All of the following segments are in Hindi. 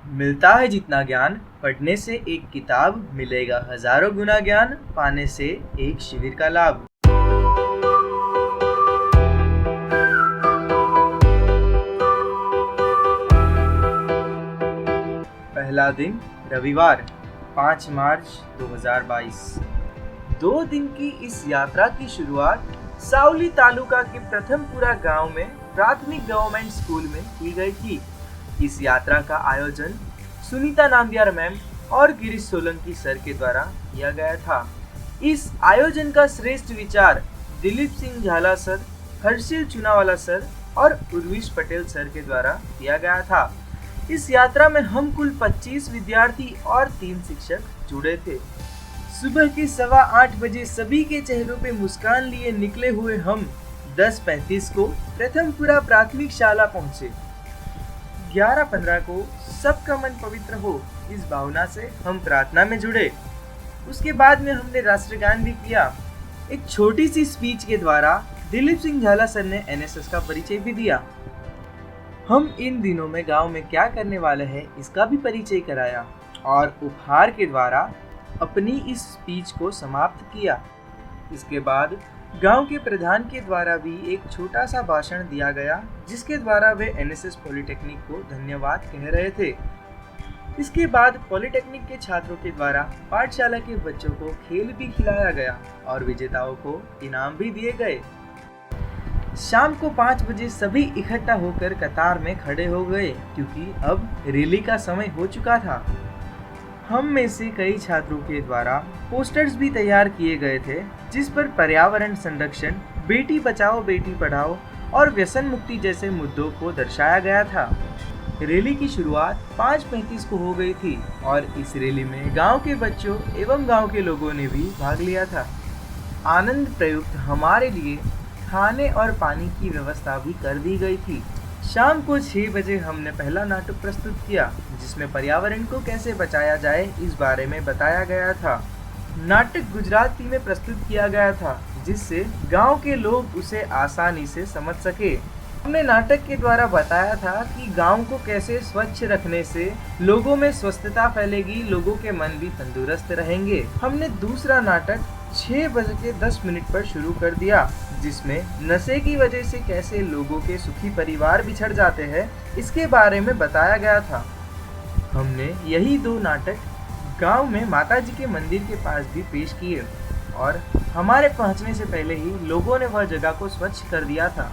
मिलता है जितना ज्ञान पढ़ने से एक किताब, मिलेगा हजारों गुना ज्ञान पाने से एक शिविर का लाभ। पहला दिन रविवार 5 मार्च 2022। 2 दिन की इस यात्रा की शुरुआत सावली तालुका के प्रथमपुरा गांव में प्राथमिक गवर्नमेंट स्कूल में की गई थी। इस यात्रा का आयोजन सुनीता नाम्बियार मैम और गिरीश सोलंकी सर के द्वारा किया गया था। इस आयोजन का श्रेष्ठ विचार दिलीप सिंह झाला सर, हर्षिल चुनावाला सर और उर्विश पटेल सर के द्वारा किया गया था। इस यात्रा में हम कुल 25 विद्यार्थी और 3 शिक्षक जुड़े थे। सुबह के 8:15 बजे सभी के चेहरों पे मुस्कान लिए निकले हुए हम 10:35 को प्रथमपुरा प्राथमिक शाला पहुंचे। 11:15 को सबका मन पवित्र हो, इस भावना से हम प्रार्थना में जुड़े। उसके बाद में हमने राष्ट्रगान भी किया। एक छोटी सी स्पीच के द्वारा दिलीप सिंह झाला सर ने एनएसएस का परिचय भी दिया। हम इन दिनों में गांव में क्या करने वाले हैं इसका भी परिचय कराया और उपहार के द्वारा अपनी इस स्पीच को समाप्त किया। इसके बाद गांव के प्रधान के द्वारा भी एक छोटा सा भाषण दिया गया, जिसके द्वारा वे एनएसएस पॉलिटेक्निक को धन्यवाद कह रहे थे। इसके बाद पॉलिटेक्निक के छात्रों के द्वारा पाठशाला के बच्चों को खेल भी खिलाया गया और विजेताओं को इनाम भी दिए गए। शाम को 5 बजे सभी इकट्ठा होकर कतार में खड़े हो गए, क्योंकि अब रैली का समय हो चुका था। हम में से कई छात्रों के द्वारा पोस्टर्स भी तैयार किए गए थे, जिस पर पर्यावरण संरक्षण, बेटी बचाओ बेटी पढ़ाओ और व्यसन मुक्ति जैसे मुद्दों को दर्शाया गया था। रैली की शुरुआत 5:35 को हो गई थी और इस रैली में गांव के बच्चों एवं गांव के लोगों ने भी भाग लिया था। आनंद प्रयुक्त हमारे लिए खाने और पानी की व्यवस्था भी कर दी गई थी। शाम को 6 बजे हमने पहला नाटक प्रस्तुत किया, जिसमें पर्यावरण को कैसे बचाया जाए इस बारे में बताया गया था। नाटक गुजराती में प्रस्तुत किया गया था, जिससे गांव के लोग उसे आसानी से समझ सके। हमने नाटक के द्वारा बताया था कि गांव को कैसे स्वच्छ रखने से लोगों में स्वस्थता फैलेगी, लोगों के मन भी तंदुरुस्त रहेंगे। हमने दूसरा नाटक 6:10 पर शुरू कर दिया, जिसमें नशे की वजह से कैसे लोगों के सुखी परिवार बिछड़ जाते हैं इसके बारे में बताया गया था। हमने यही 2 नाटक गांव में माताजी के मंदिर के पास भी पेश किए और हमारे पहुंचने से पहले ही लोगों ने वह जगह को स्वच्छ कर दिया था।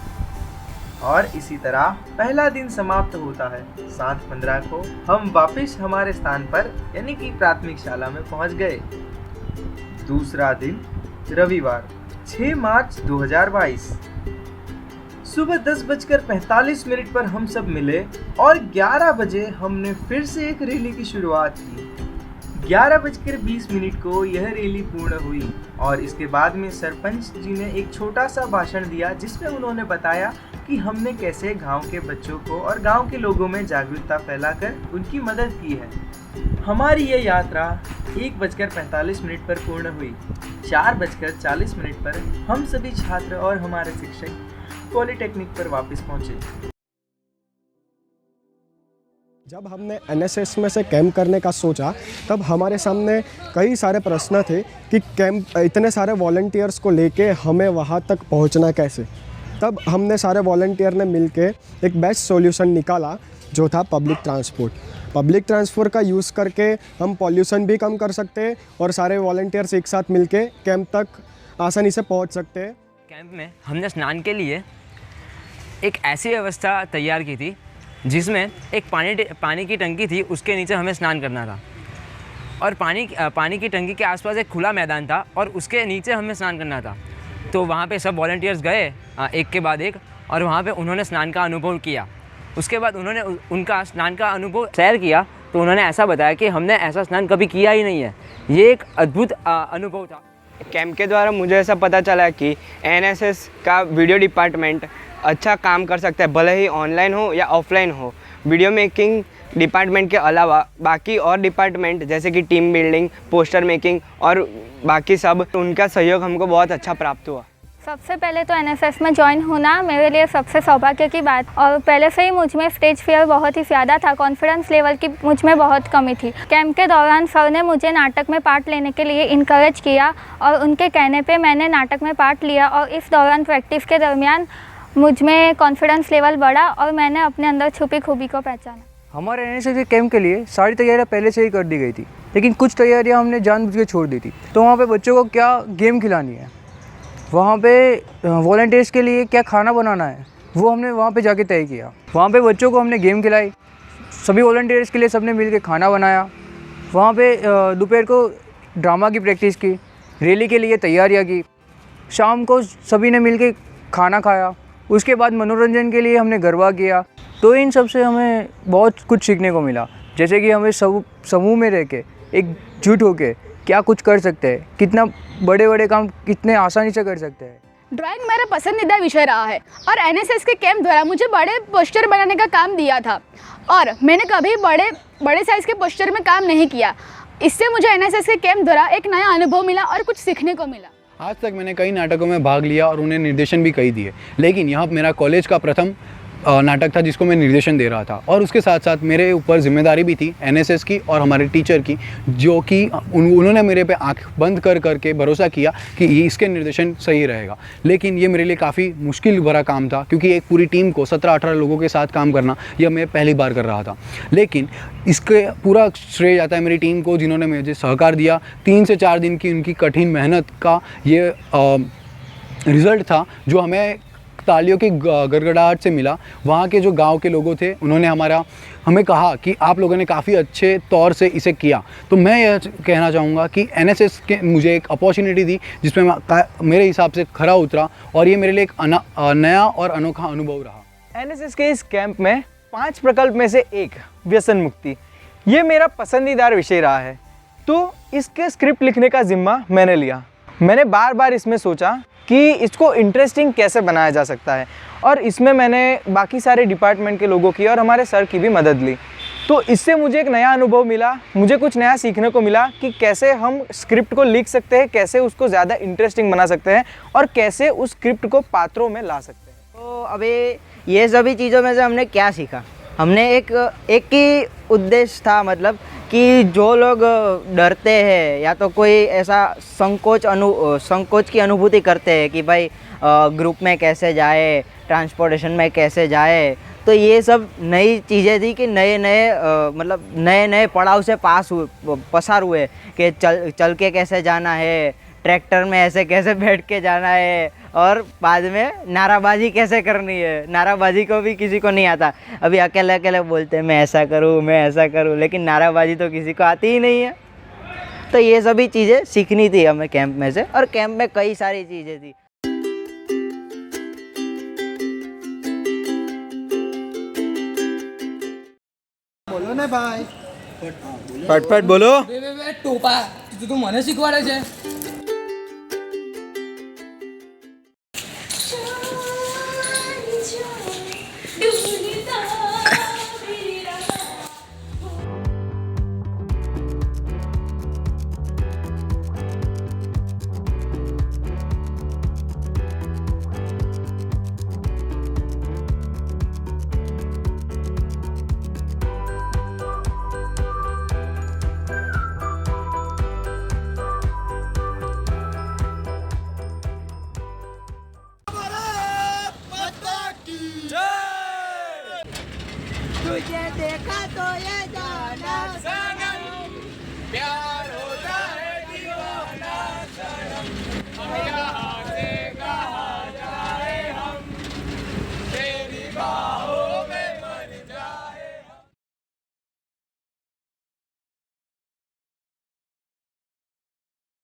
और इसी तरह पहला दिन समाप्त होता है। 7:15 को हम वापस हमारे स्थान पर यानी कि प्राथमिक शाला में पहुंच गए। दूसरा दिन रविवार 6 मार्च 2022। सुबह 10:45 पर हम सब मिले और 11 बजे हमने फिर से एक रैली की शुरुआत की। 11:20 को यह रैली पूर्ण हुई और इसके बाद में सरपंच जी ने एक छोटा सा भाषण दिया, जिसमें उन्होंने बताया कि हमने कैसे गांव के बच्चों को और गांव के लोगों में जागरूकता फैलाकर उनकी मदद की है। हमारी ये यात्रा 1:45 पर पूर्ण हुई। 4:40 पर हम सभी छात्र और हमारे शिक्षक पॉलिटेक्निक पर वापस पहुंचे। जब हमने एनएसएस में से कैंप करने का सोचा, तब हमारे सामने कई सारे प्रश्न थे कि कैंप इतने सारे वॉलंटियर्स को लेके हमें वहाँ तक पहुँचना कैसे। तब हमने सारे वॉलंटियर ने मिलके एक बेस्ट सॉल्यूशन निकाला, जो था पब्लिक ट्रांसपोर्ट। पब्लिक ट्रांसपोर्ट का यूज़ करके हम पॉल्यूशन भी कम कर सकते हैं और सारे वॉलंटियर्स एक साथ मिलके कैंप तक आसानी से पहुंच सकते हैं। कैंप में हमने स्नान के लिए एक ऐसी व्यवस्था तैयार की थी, जिसमें एक पानी की टंकी थी, उसके नीचे हमें स्नान करना था और पानी की टंकी के आसपास एक खुला मैदान था और उसके नीचे हमें स्नान करना था। तो वहाँ पे सब वॉलंटियर्स गए एक के बाद एक, और वहाँ पे उन्होंने स्नान का अनुभव किया। उसके बाद उन्होंने उनका स्नान का अनुभव शेयर किया, तो उन्होंने ऐसा बताया कि हमने ऐसा स्नान कभी किया ही नहीं है। ये एक अद्भुत अनुभव था। कैंप के द्वारा मुझे ऐसा पता चला कि एनएसएस का वीडियो डिपार्टमेंट अच्छा काम कर सकता है, भले ही ऑनलाइन हो या ऑफलाइन हो। वीडियो मेकिंग डिपार्टमेंट के अलावा बाकी और डिपार्टमेंट जैसे कि टीम बिल्डिंग, पोस्टर मेकिंग और बाकी सब, उनका सहयोग हमको बहुत अच्छा प्राप्त हुआ। सबसे पहले तो एनएसएस में ज्वाइन होना मेरे लिए सबसे सौभाग्य की बात, और पहले से ही मुझ में स्टेज फियर बहुत ही ज़्यादा था, कॉन्फिडेंस लेवल की मुझ में बहुत कमी थी। कैंप के दौरान सर ने मुझे नाटक में पार्ट लेने के लिए इनकरेज किया और उनके कहने पे मैंने नाटक में पार्ट लिया, और इस दौरान प्रैक्टिस के दरमियान मुझ में कॉन्फिडेंस लेवल बढ़ा और मैंने अपने अंदर छुपी खूबी को पहचाना। हमारे एनएसएस के कैंप के लिए सारी तैयारियां पहले से ही कर दी गई थी, लेकिन कुछ तैयारियां हमने जानबूझ के छोड़ दी थी। तो वहाँ पे बच्चों को क्या गेम खिलानी है, वहाँ पे वॉलंटियर्स के लिए क्या खाना बनाना है, वो हमने वहाँ पे जाके तय किया। वहाँ पे बच्चों को हमने गेम खिलाई, सभी वॉलंटियर्स के लिए सबने मिल के खाना बनाया। वहाँ पे दोपहर को ड्रामा की प्रैक्टिस की, रैली के लिए तैयारियाँ की, शाम को सभी ने मिल के खाना खाया। उसके बाद मनोरंजन के लिए हमने गरबा किया। तो इन सब से हमें बहुत कुछ सीखने को मिला, जैसे कि हमें सब समूह में रह के एकजुट होके क्या कुछ कर सकते हैं, कितना बड़े बड़े काम कितने आसानी से कर सकते हैं। ड्राइंग मेरा पसंदीदा विषय रहा है और एनएसएस के कैंप द्वारा मुझे बड़े पोस्टर बनाने का काम दिया था, और मैंने कभी बड़े साइज़ के पोस्टर में काम नहीं किया। इससे मुझे एनएसएस के कैंप द्वारा एक नया अनुभव मिला और कुछ सीखने को मिला। आज तक मैंने कई नाटकों में भाग लिया और उन्हें निर्देशन भी कई दिए, लेकिन यहाँ मेरा कॉलेज का प्रथम नाटक था जिसको मैं निर्देशन दे रहा था। और उसके साथ साथ मेरे ऊपर जिम्मेदारी भी थी एनएसएस की और हमारे टीचर की, जो कि उन्होंने मेरे पे आंख बंद कर करके भरोसा किया कि ये इसके निर्देशन सही रहेगा। लेकिन ये मेरे लिए काफ़ी मुश्किल भरा काम था, क्योंकि एक पूरी टीम को 17-18 लोगों के साथ काम करना यह मैं पहली बार कर रहा था। लेकिन इसके पूरा श्रेय जाता है मेरी टीम को, जिन्होंने मुझे सहकार दिया। 3 से 4 दिन की उनकी कठिन मेहनत का ये रिज़ल्ट था जो हमें तालियों की गड़गड़ाहट से मिला। वहाँ के जो गांव के लोगों थे उन्होंने हमें कहा कि आप लोगों ने काफ़ी अच्छे तौर से इसे किया। तो मैं यह कहना चाहूँगा कि एनएसएस के मुझे एक अपॉर्चुनिटी दी जिसमें मैं मेरे हिसाब से खरा उतरा, और ये मेरे लिए एक नया और अनोखा अनुभव रहा। एनएसएस के इस कैंप में 5 प्रकल्प में से एक व्यसन मुक्ति, ये मेरा पसंदीदा विषय रहा है। तो इसके स्क्रिप्ट लिखने का जिम्मा मैंने लिया। मैंने बार बार इसमें सोचा कि इसको इंटरेस्टिंग कैसे बनाया जा सकता है, और इसमें मैंने बाकी सारे डिपार्टमेंट के लोगों की और हमारे सर की भी मदद ली। तो इससे मुझे एक नया अनुभव मिला, मुझे कुछ नया सीखने को मिला कि कैसे हम स्क्रिप्ट को लिख सकते हैं, कैसे उसको ज़्यादा इंटरेस्टिंग बना सकते हैं और कैसे उस स्क्रिप्ट को पात्रों में ला सकते हैं। तो अभी ये सभी चीज़ों में से हमने क्या सीखा, हमने एक ही उद्देश्य था, मतलब कि जो लोग डरते हैं या तो कोई ऐसा संकोच की अनुभूति करते हैं कि भाई ग्रुप में कैसे जाए, ट्रांसपोर्टेशन में कैसे जाए, तो ये सब नई चीज़ें थी कि नए पड़ाव से पसार हुए कि चल के कैसे जाना है, ट्रैक्टर में ऐसे कैसे बैठ के जाना है, और बाद में नाराबाजी कैसे करनी है। नाराबाजी को भी किसी को नहीं आता। अभी अकेले अकेले बोलते हैं मैं ऐसा करूँ, लेकिन नाराबाजी तो किसी को आती ही नहीं है। तो ये सभी चीज़ें सीखनी थी हमें कैंप में से, और कैंप में कई सारी चीज़ें थी। बोलो ना भाई, फटफट बोलो। टोपा तू મને શીખવાડે છે।